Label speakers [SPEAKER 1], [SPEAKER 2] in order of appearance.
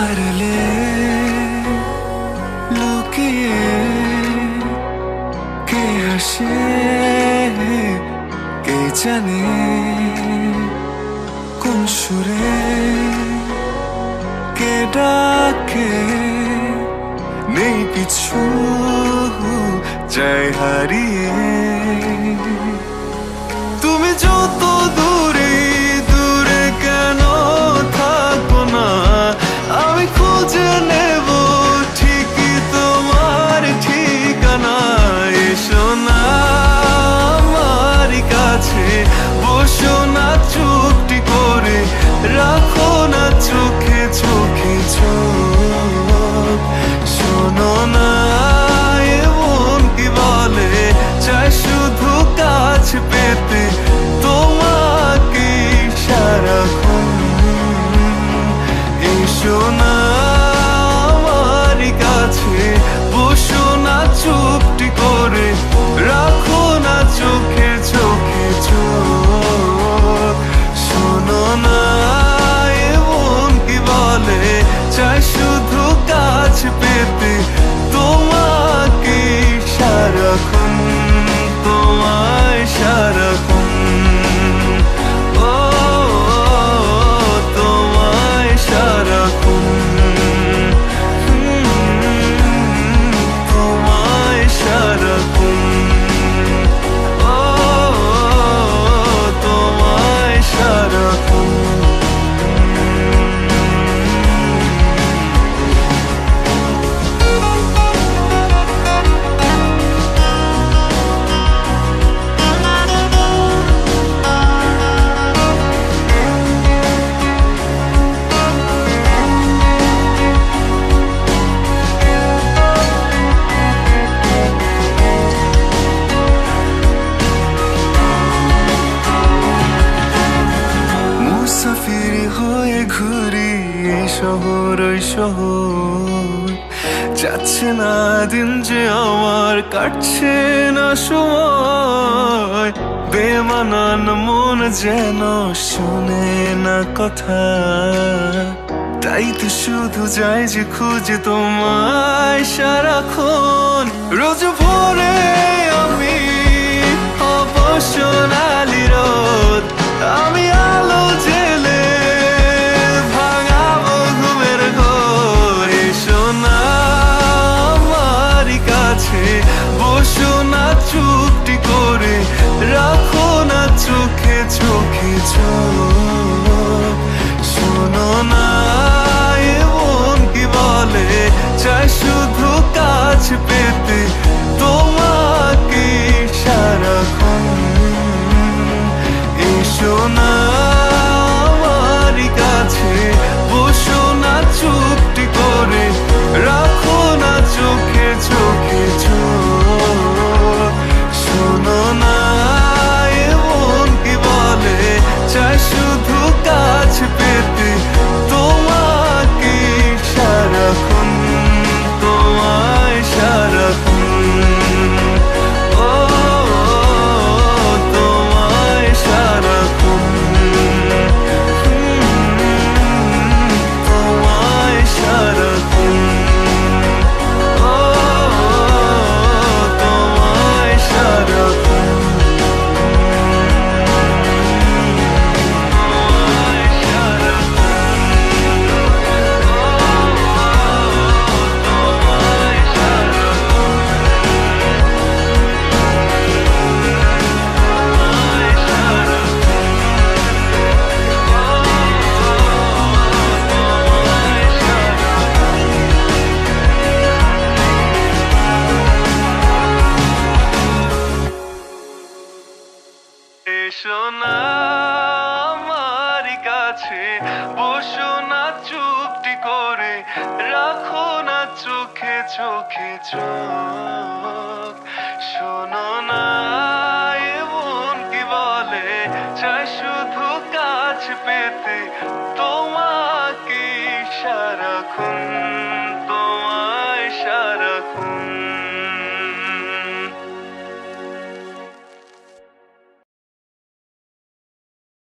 [SPEAKER 1] আড়ালে লুকিয়ে কে হাসে কে জানে কোন সুরে কে ডাকে নেই কিছু যায় হারিয়ে তুমি যত দূরে দূরে কেন থাকো না আমি খুঁজে নেব ঠিকই তোমার ঠিকানা এসো না আমার কাছে বসো না চুপটি করে রাখো না চোখে চোখে চোখ শোনো না এমন কি বলে চাই শুধু কাছ পেতে তোমাকে সারাক্ষণ এসো না আমার কাছে বসো না চুপটি করে রাখো না চোখে চোখে চোখ শোনো না এমন কি বলে চাই শুধু কাছ পেতে তোমাকে সারাক্ষণ তোমায় সারাক্ষণ ও তোমায় সারাক্ষণ তোমায় সারাক্ষণ ও তোমায় সারাক্ষণ মুসাফির হয়ে ঘুরি এই শহর ওই শহর যাচ্ছে না দিন যে আমার কাটছে না সময় বেমানান মন যেন শোনে না কথা তাই তো শুধু যাই যে খুঁজে তোমায় সারাক্ষণ রোজ ভোরে আমি অবসনালি রোদ আমি আলো জেলে ভাঙাবো ঘুমের ঘোর এসো না আমার কাছে বসো না চুপটি করে রাখো না চোখে চোখে চোখ শোনো না এমন কি বলে চাই শুধু কাছ পেতে তোমাকে সারাক্ষণ এসো না আমার কাছে বসো না চুপটি করে রাখো না চোখে চোখে চোখ শোনো না এমন কি বলে চাই শুধু কাছ পেতে তোমাকে সারাক্ষণ তোমায় সারাক্ষণ ও তোমায় সারাক্ষণ তোমায় সারাক্ষণ ও তোমায় সারাক্ষণ এসো না আমার কাছে বসো না চুপটি করে রাখো না চোখে চোখে চোখ শোনো না এমন কি বলে চাই শুধু কাছ পেতে তোমাকে সারাক্ষণ